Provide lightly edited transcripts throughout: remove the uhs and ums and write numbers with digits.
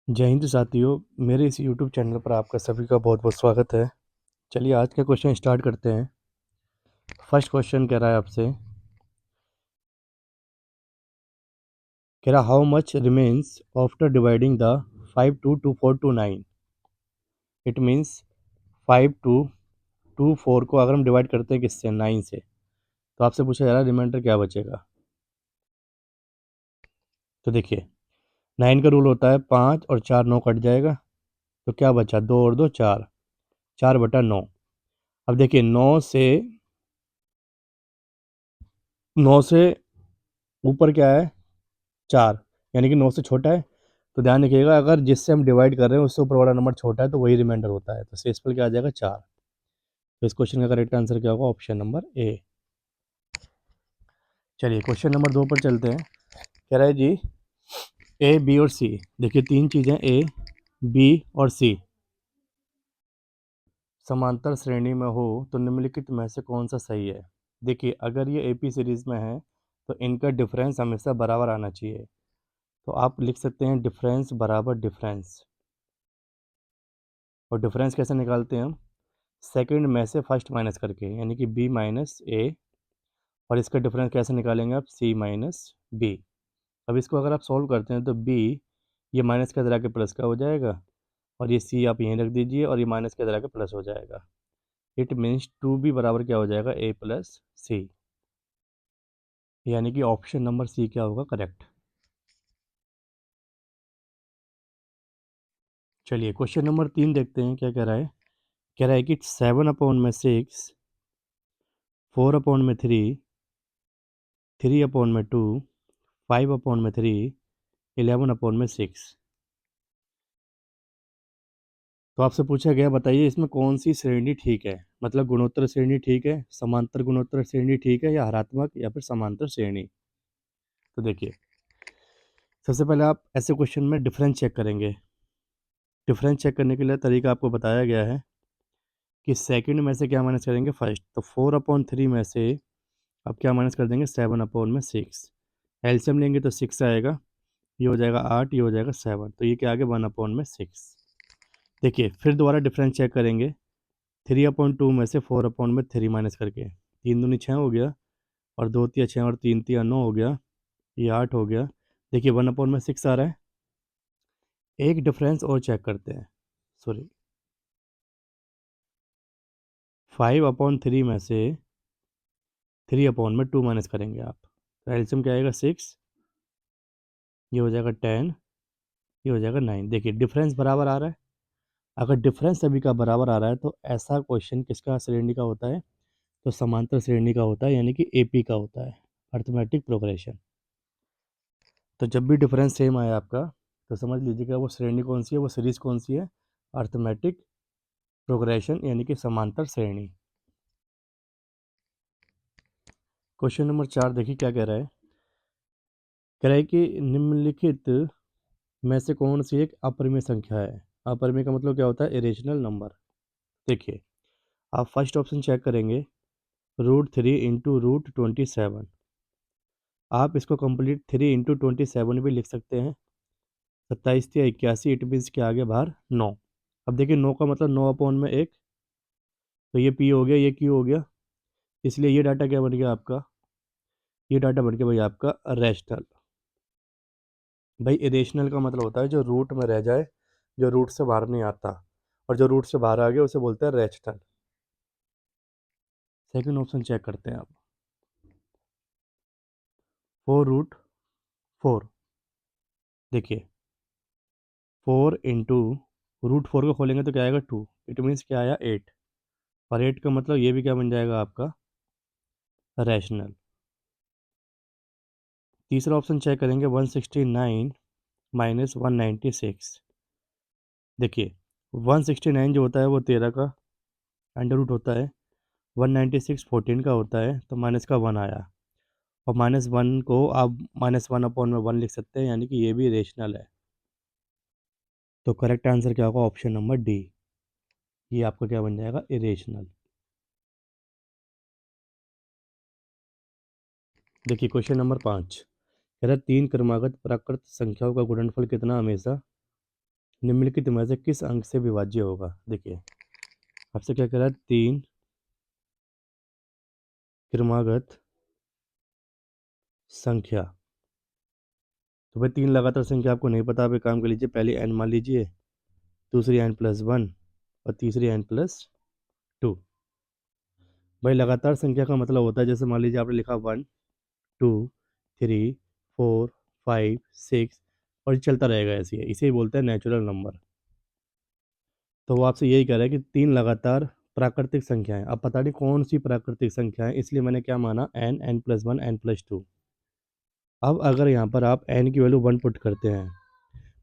जय हिंद साथियों, मेरे इस यूट्यूब चैनल पर आपका सभी का बहुत बहुत स्वागत है। चलिए आज का क्वेश्चन स्टार्ट करते हैं। फर्स्ट क्वेश्चन कह रहा है आपसे, कह रहा how much remains after dividing the 5 2 2 4 2 9। It means 5 2 2 4 को अगर हम डिवाइड करते हैं किससे, 9 से, तो आपसे पूछा जा रहा है रिमाइंडर क्या बचेगा। तो देखिए 9 का रूल होता है 5 और 4 9 कट जाएगा, तो क्या बचा, 2 और 2 4, 4/9। अब देखिए 9 से ऊपर क्या है, 4, यानी कि 9 से छोटा है। तो ध्यान रखिएगा, अगर जिससे हम डिवाइड कर रहे हैं उससे ऊपर वाला नंबर छोटा है तो वही रिमाइंडर होता है। तो शेषफल क्या आ जाएगा, 4। तो इस क्वेश्चन का करेक्ट आंसर क्या होगा, ऑप्शन नंबर ए। चलिए क्वेश्चन नंबर 2 पर चलते हैं। कह रहा है जी, ए बी और सी, देखिए तीन चीज़ें ए बी और सी समांतर श्रेणी में हो तो निम्नलिखित में से कौन सा सही है। देखिए अगर ये एपी सीरीज़ में है तो इनका डिफरेंस हमेशा बराबर आना चाहिए। तो आप लिख सकते हैं डिफरेंस बराबर डिफरेंस। और डिफरेंस कैसे निकालते हैं हम, सेकंड में से फर्स्ट माइनस करके, यानी कि बी माइनस ए। और इसका डिफरेंस कैसे निकालेंगे आप, सी माइनस बी। अब इसको अगर आप सॉल्व करते हैं तो बी ये माइनस के इधर आके प्लस का हो जाएगा, और ये सी आप यहीं रख दीजिए और ये माइनस के इधर आके प्लस हो जाएगा। इट मीन्स टू बी बराबर क्या हो जाएगा, ए प्लस सी। यानी कि ऑप्शन नंबर सी क्या होगा करेक्ट। चलिए क्वेश्चन नंबर 3 देखते हैं क्या कह रहा है। कह रहा है कि 7/6, 4/3, 3/2, 5/3, 11/6। तो आपसे पूछा गया बताइए इसमें कौन सी श्रेणी ठीक है, मतलब गुणोत्तर श्रेणी ठीक है, समांतर गुणोत्तर श्रेणी ठीक है, या हरात्मक या फिर समांतर श्रेणी। तो देखिए सबसे पहले आप ऐसे क्वेश्चन में डिफरेंस चेक करेंगे। डिफरेंस चेक करने के लिए तरीका आपको बताया गया है कि सेकंड में से क्या माइनस करेंगे, फर्स्ट। तो 4/3 में से आप क्या माइनस कर देंगे, 7/6। एलसीएम लेंगे तो 6 आएगा, ये हो जाएगा 8, ये हो जाएगा 7, तो ये क्या आ गया, 1/6। देखिए फिर दोबारा डिफरेंस चेक करेंगे। 3/2 में से 4/3 माइनस करके, 3 दूनी 6 हो गया, और 2 तिया 6 और 3 तिया 9 हो गया, ये 8 हो गया। देखिए 1/6 आ रहा है। एक डिफरेंस और चेक करते हैं, सॉरी, 5/3 में से 3/2 माइनस करेंगे आप, तो एल्सियम क्या आएगा, 6, ये हो जाएगा 10, ये हो जाएगा 9। देखिए डिफरेंस बराबर आ रहा है। अगर डिफरेंस सभी का बराबर आ रहा है तो ऐसा क्वेश्चन किसका श्रेणी का होता है, तो समांतर श्रेणी का होता है, यानी कि एपी का होता है, अर्थमेटिक प्रोग्रेशन। तो जब भी डिफरेंस सेम आया आपका तो समझ लीजिएगा वो श्रेणी कौन सी है, वो सीरीज कौन सी है, अर्थमेटिक प्रोग्रेशन, यानी कि समांतर श्रेणी। क्वेश्चन नंबर 4 देखिए क्या कह रहा है। कह रहा है कि निम्नलिखित में से कौन सी एक अपरिमेय संख्या है। अपरिमेय का मतलब क्या होता है, इरेशनल नंबर। देखिए आप फर्स्ट ऑप्शन चेक करेंगे, √3 × √27। आप इसको कंप्लीट 3 × 27 भी लिख सकते हैं। 27 × 81, इट मीन्स के आगे बाहर 9। अब देखिए 9 का मतलब 9/1, तो ये पी हो गया, ये क्यू हो गया। इसलिए ये डाटा क्या बन गया आपका, ये डाटा बन गया भाई आपका रैशनल। भाई इरेशनल का मतलब होता है जो रूट में रह जाए, जो रूट से बाहर नहीं आता, और जो रूट से बाहर आ गया उसे बोलते हैं रैशनल। सेकंड ऑप्शन चेक करते हैं आप, 4√4। देखिए 4 × √4 को खोलेंगे तो क्या आएगा, 2, इट मीन्स क्या आया, 8। और 8 का मतलब ये भी क्या बन जाएगा आपका, रैशनल। तीसरा ऑप्शन चेक करेंगे, 169 - 196। देखिए 169 जो होता है वो 13 का अंडर रूट होता है, 196 14 का होता है, तो माइनस का 1 आया। और -1 को आप -1/1 लिख सकते हैं, यानी कि ये भी रेशनल है। तो करेक्ट आंसर क्या होगा, ऑप्शन नंबर डी। ये आपका क्या बन जाएगा, इरेशनल। देखिए क्वेश्चन नंबर 5, कह रहा है 3 क्रमागत प्राकृत संख्याओं का गुणनफल कितना हमेशा निम्नलिखित में से किस अंक से विभाज्य होगा। देखिए आपसे क्या कह रहा है, 3 क्रमागत संख्या। तो भाई 3 लगातार संख्या आपको नहीं पता, आप एक काम कर लीजिए, पहले n मान लीजिए, दूसरी n+1 और तीसरी n+2। भाई लगातार संख्या का मतलब होता है, जैसे मान लीजिए आपने लिखा 1 2 3 4 5 6 और ये चलता रहेगा ऐसे ही, इसे ही बोलते हैं नेचुरल नंबर। तो वो आपसे यही कह रहा है कि 3 लगातार प्राकृतिक संख्याएं, अब पता नहीं कौन सी प्राकृतिक संख्याएं, इसलिए मैंने क्या माना, n+1 n+2। अब अगर यहाँ पर आप n की वैल्यू 1 पुट करते हैं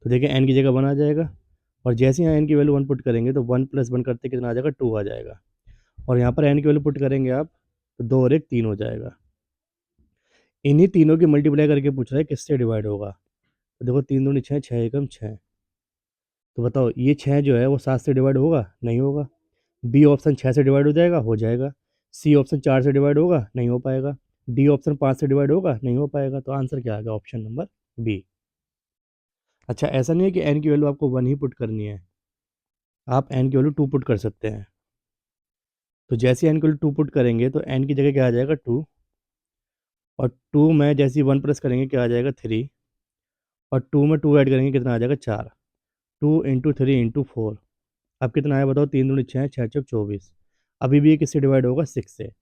तो देखिए n की जगह 1 आ जाएगा, और जैसे यहाँ n की वैल्यू 1 पुट करेंगे तो 1+1 करते कितना आ जाएगा, 2 आ जाएगा। और यहाँ पर n की वैल्यू पुट करेंगे आप तो 2 और 1 3 हो जाएगा। इन्हीं तीनों की मल्टीप्लाई करके पूछ रहा है किससे डिवाइड होगा। तो देखो 3 दूनी 6, 6 एकम 6। तो बताओ ये 6 जो है वो 7 से डिवाइड होगा, नहीं होगा। बी ऑप्शन 6 से डिवाइड हो जाएगा। सी ऑप्शन 4 से डिवाइड होगा, नहीं हो पाएगा। डी ऑप्शन 5 से डिवाइड होगा, नहीं हो पाएगा। तो आंसर क्या आ गया, ऑप्शन नंबर बी। अच्छा ऐसा नहीं है कि n की वैल्यू आपको 1 ही पुट करनी है, आप n की वैल्यू 2 पुट कर सकते हैं। तो जैसे n की वैल्यू 2 पुट करेंगे तो n की जगह क्या आ जाएगा, 2, और 2 में जैसे ही 1 प्लस करेंगे क्या आ जाएगा, 3, और 2 में 2 ऐड करेंगे कितना आ जाएगा, 4। 2 × 3 × 4, अब कितना आया बताओ, 3 दूनी 6, 6 चौक 24। अभी भी ये किससे डिवाइड होगा, 6 से।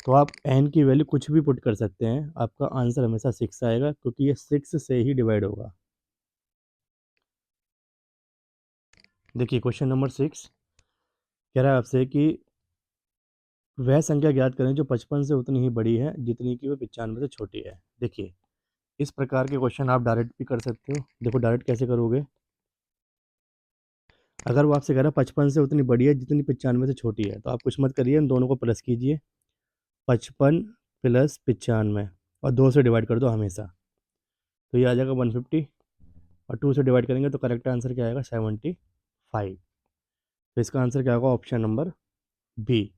तो आप n की वैल्यू कुछ भी पुट कर सकते हैं, आपका आंसर हमेशा 6 आएगा, क्योंकि ये 6 से ही डिवाइड होगा। देखिए क्वेश्चन नंबर 6 कह रहा है आपसे कि वह संख्या ज्ञात करें जो 55 से उतनी ही बड़ी है जितनी कि वह 95 से छोटी है। देखिए इस प्रकार के क्वेश्चन आप डायरेक्ट भी कर सकते हो। देखो डायरेक्ट कैसे करोगे, अगर वो आपसे कह रहा है 55 से उतनी बड़ी है जितनी 95 से छोटी है, तो आप कुछ मत करिए, इन दोनों को प्लस कीजिए, 55 + 95, और 2 से डिवाइड कर दो हमेशा, तो ये आ जाएगा 150, और 2 से डिवाइड करेंगे तो करेक्ट आंसर क्या आएगा, 75। तो इसका आंसर क्या होगा, ऑप्शन नंबर बी।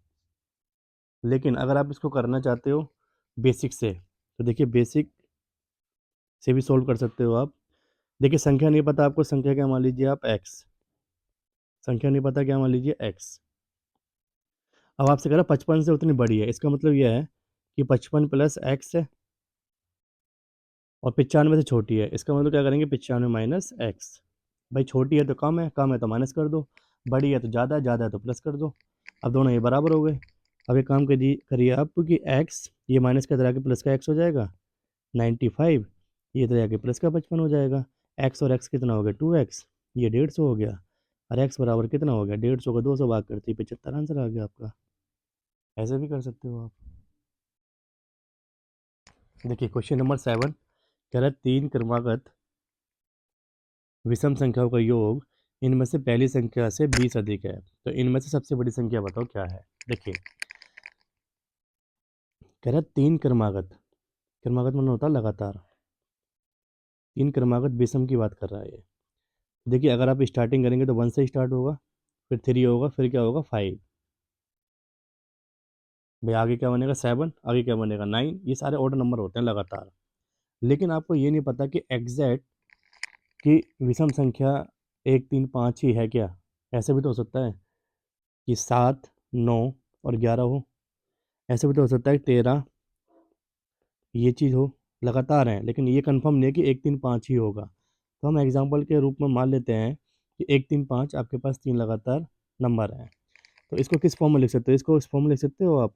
लेकिन अगर आप इसको करना चाहते हो बेसिक से, तो देखिए बेसिक से भी सोल्व कर सकते हो आप। देखिए संख्या नहीं पता आपको, संख्या क्या मान लीजिए आप, एक्स। संख्या नहीं पता क्या मान लीजिए, एक्स। अब आपसे कह रहा है 55 से उतनी बड़ी है, इसका मतलब यह है कि 55 + x है, और 95 से छोटी है, इसका मतलब क्या करेंगे, 95 - x। भाई छोटी है तो कम है तो माइनस कर दो, बड़ी है तो ज़्यादा है तो प्लस कर दो। अब दोनों ये बराबर हो गए। अब एक काम करिए आप, क्योंकि x ये माइनस का तरह के प्लस का x हो जाएगा 95, ये तरह के प्लस का 55 हो जाएगा। x और x कितना हो गया, 2x, ये 150 हो गया, और x बराबर कितना हो गया, 150 को 2 से भाग करती 75, आंसर आ गया आपका। ऐसे भी कर सकते हो आप। देखिए क्वेश्चन नंबर 7 कह रहा है 3 क्रमागत विषम संख्याओं का योग इनमें से पहली संख्या से 20 अधिक है, तो इनमें से सबसे बड़ी संख्या बताओ क्या है। देखिए कह रहा है 3 क्रमागत, क्रमागत मतलब होता है लगातार, 3 क्रमागत विषम की बात कर रहा है ये। देखिए अगर आप स्टार्टिंग करेंगे तो 1 से स्टार्ट होगा, फिर 3 होगा, फिर क्या होगा, 5। भाई आगे क्या बनेगा, 7, आगे क्या बनेगा, 9। ये सारे ऑर्डर नंबर होते हैं लगातार। लेकिन आपको ये नहीं पता कि एग्जैक्ट कि विषम संख्या 1 3 5 ही है क्या। ऐसे भी तो हो सकता है कि 7 9 और 11 हो, ऐसे भी तो हो सकता है 13 ये चीज़ हो, लगातार हैं, लेकिन ये कंफर्म नहीं है कि 1 3 5 ही होगा। तो हम एग्जांपल के रूप में मान लेते हैं कि 1 3 5 आपके पास 3 लगातार नंबर हैं। तो इसको किस फॉर्म में लिख सकते हो, इसको इस फॉर्म में लिख सकते हो आप,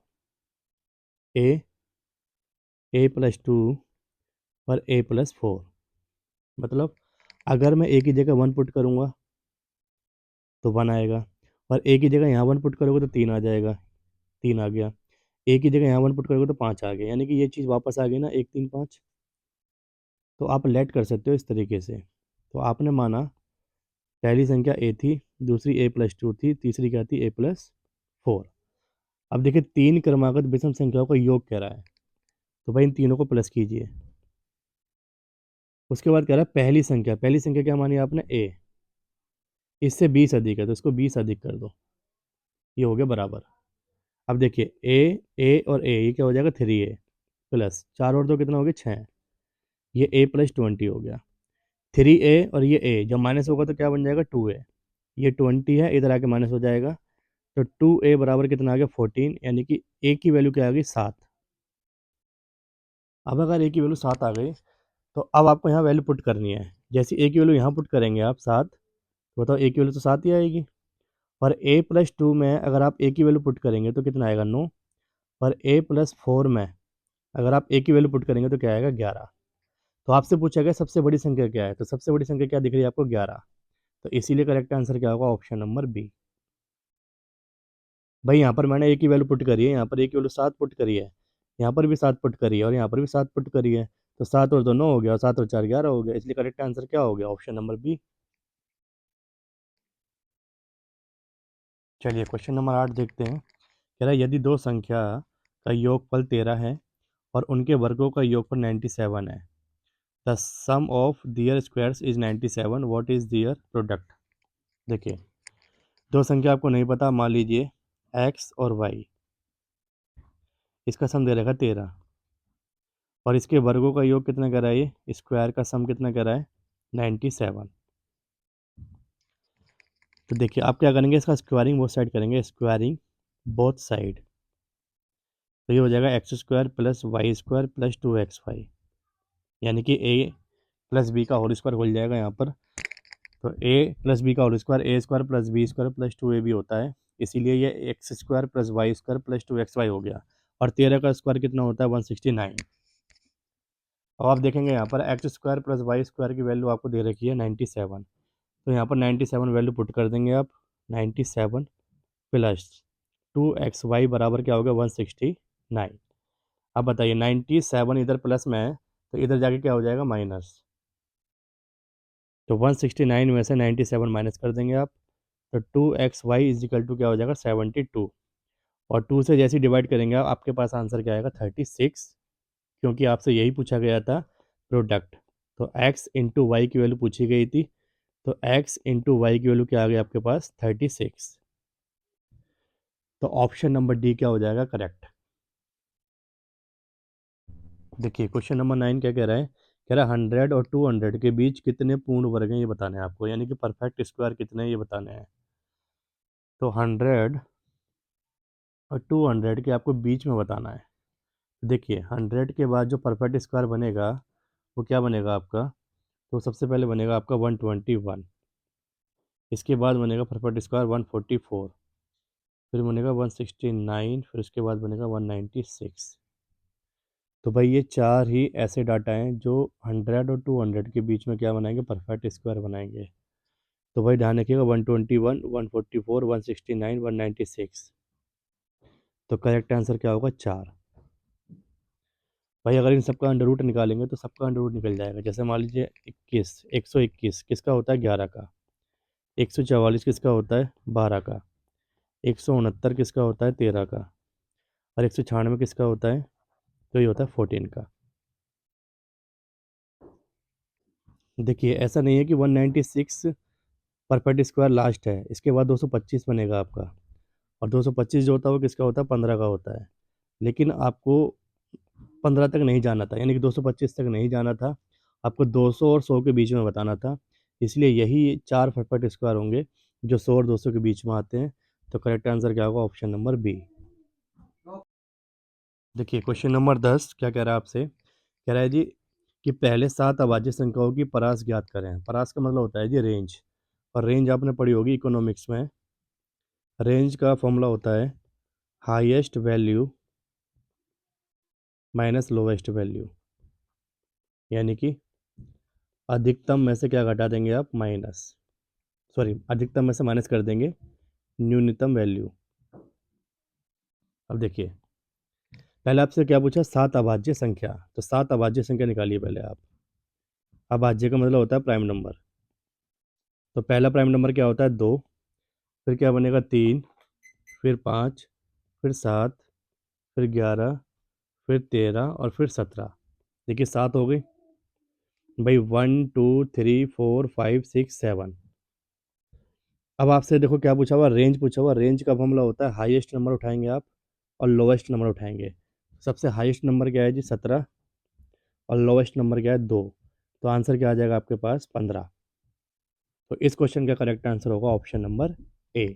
a+2 और a+4। मतलब अगर मैं a की जगह 1 पुट करूँगा तो 1 आएगा, और a की जगह यहाँ 1 पुट करोगे तो 3 आ जाएगा, 3 आ गया। a की जगह यहाँ 1 पुट करोगे तो 5 आ गया, यानी कि ये चीज़ वापस आ गई ना, 1 3 5। तो आप लेट कर सकते हो इस तरीके से। तो आपने माना पहली संख्या a थी, दूसरी a+2 थी, तीसरी क्या थी, a+4। अब देखिए 3 क्रमागत विषम संख्याओं का योग कह रहा है, तो भाई इन तीनों को प्लस कीजिए। उसके बाद कह रहा है पहली संख्या क्या मानी आपने, a, इससे 20 अधिक है तो इसको 20 अधिक कर दो, ये हो गया बराबर। अब देखिए a और a ये क्या हो जाएगा, 3a प्लस 4 और 2 कितना हो गया, 6, ये a+20 हो गया। 3a और ये a जब माइनस होगा तो क्या बन जाएगा 2a। ये 20 है, इधर आके माइनस हो जाएगा, तो 2a बराबर कितना आ गया 14, यानी कि a की वैल्यू क्या आ गई 7। अब अगर a की वैल्यू 7 आ गई तो अब आपको यहाँ वैल्यू पुट करनी है। जैसे a की वैल्यू यहाँ पुट करेंगे आप 7, तो बताओ a की वैल्यू तो 7 ही आएगी। और a+2 में अगर आप a की वैल्यू पुट करेंगे तो कितना आएगा 9। और a+4 में अगर आप a की वैल्यू पुट करेंगे तो क्या आएगा 11। तो आपसे पूछा गया सबसे बड़ी संख्या क्या है, तो सबसे बड़ी संख्या क्या दिख रही है आपको 11। तो इसीलिए करेक्ट आंसर क्या होगा ऑप्शन नंबर बी। भाई यहाँ पर मैंने a की वैल्यू पुट करी है, यहाँ पर a की वैल्यू 7 पुट करी है, यहाँ पर भी 7 पुट करी है और यहाँ पर भी 7 पुट करी है। तो 7 और 2 9 हो गया और 7 और 4 11 हो गया, इसलिए करेक्ट आंसर क्या हो गया ऑप्शन नंबर बी। चलिए क्वेश्चन नंबर 8 देखते हैं। कह रहा है यदि दो संख्या का योगफल 13 है और उनके वर्गों का योगफल 97 है, the sum of their squares is 97, what is their product. देखिए दो संख्या आपको नहीं पता, मान लीजिए x और y, इसका सम दे रखा 13 और इसके वर्गों का योग कितना कर रहा है, ये स्क्वायर का सम कितना कर रहा है 97। तो देखिए आप क्या करेंगे, इसका स्क्वायरिंग बोथ साइड करेंगे, स्क्वायरिंग बोथ साइड, तो ये हो जाएगा x² + y² + 2xy, यानी कि a + b का होल स्क्वायर हो जाएगा यहाँ पर। तो a + b का whole square a² + b² + 2ab होता है, इसीलिए ये x² + y² + 2xy हो गया। और 13 का स्क्वायर कितना होता है 169। अब आप देखेंगे यहाँ पर x² + y² की वैल्यू आपको दे रखी है 97, तो यहाँ पर 97 वैल्यू पुट कर देंगे आप। 97 + 2xy बराबर क्या होगा 169। अब बताइए 97 इधर प्लस में है तो इधर जाके क्या हो जाएगा माइनस, तो 169 में से 97 माइनस कर देंगे आप, तो 2xy = क्या हो जाएगा 72। और 2 से जैसे डिवाइड करेंगे आप, आपके पास आंसर क्या आएगा 36, क्योंकि आपसे यही पूछा गया था प्रोडक्ट। तो x इंटू वाई की वैल्यू पूछी गई थी, तो x इंटू वाई की वैल्यू क्या आ गई आपके पास 36। तो ऑप्शन नंबर डी क्या हो जाएगा करेक्ट। देखिए क्वेश्चन नंबर 9 क्या कह रहा है, कह रहा है 100 और 200 के बीच कितने पूर्ण वर्ग हैं ये बताने हैं आपको, यानी कि परफेक्ट स्क्वायर कितने हैं ये बताने हैं। तो 100 और 200 के आपको बीच में बताना है। देखिए 100 के बाद जो परफेक्ट स्क्वायर बनेगा वो क्या बनेगा आपका, तो सबसे पहले बनेगा आपका 121, इसके बाद बनेगा परफेक्ट स्क्वायर 144, फिर बनेगा 169, फिर उसके बाद बनेगा 196। तो भाई ये चार ही ऐसे डाटा हैं जो 100 और 200 के बीच में क्या बनाएंगे परफेक्ट स्क्वायर बनाएंगे। तो भाई ध्यान रखिएगा 121, 144, 169, 196। तो करेक्ट आंसर क्या होगा 4। भाई अगर इन सबका अंडर रूट निकालेंगे तो सबका अंडर रूट निकल जाएगा। जैसे मान लीजिए 21, 121 किसका होता है 11 का, 144 किसका होता है 12 का, 169 किसका होता है 13 का, और 196 किसका होता है, तो ये होता है 14 का। देखिए ऐसा नहीं है कि 196 परफेक्ट स्क्वायर लास्ट है, इसके बाद 225 बनेगा आपका, और 225 जो होता है वो किसका होता है 15 का होता है। लेकिन आपको 15 तक नहीं जाना था, यानी कि 225 तक नहीं जाना था, आपको 200 और 100 के बीच में बताना था। इसलिए यही चार परफेक्ट स्क्वायर होंगे जो 100 और 200 के बीच में आते हैं। तो करेक्ट आंसर क्या होगा ऑप्शन नंबर बी। देखिए क्वेश्चन नंबर 10 क्या कह रहा है आपसे, कह रहा है जी कि पहले 7 अभाज्य संख्याओं की परास ज्ञात करें। परास का मतलब होता है जी रेंज, और रेंज आपने पढ़ी होगी इकोनॉमिक्स में। रेंज का फॉर्मूला होता है highest value minus lowest value, यानी कि अधिकतम में से क्या घटा देंगे आप माइनस, सॉरी अधिकतम में से माइनस कर देंगे न्यूनतम वैल्यू। अब देखिए पहले आपसे क्या पूछा 7 अभाज्य संख्या, तो 7 अभाज्य संख्या निकालिए पहले आप। अभाज्य का मतलब होता है प्राइम नंबर। तो पहला प्राइम नंबर क्या होता है 2, फिर क्या बनेगा 3, फिर 5, फिर 7, फिर 11, फिर 13 और फिर 17। देखिए 7 हो गई भाई, 1 2 3 4 5 6 7। अब आपसे देखो क्या पूछा हुआ, रेंज पूछा हुआ। रेंज का फॉर्मूला होता है हाईएस्ट नंबर उठाएंगे आप और लोवेस्ट नंबर उठाएंगे। सबसे हाईएस्ट नंबर क्या है जी 17, और लोवेस्ट नंबर क्या है 2। तो आंसर क्या आ जाएगा आपके पास 15। तो इस क्वेश्चन का करेक्ट आंसर होगा ऑप्शन नंबर ए।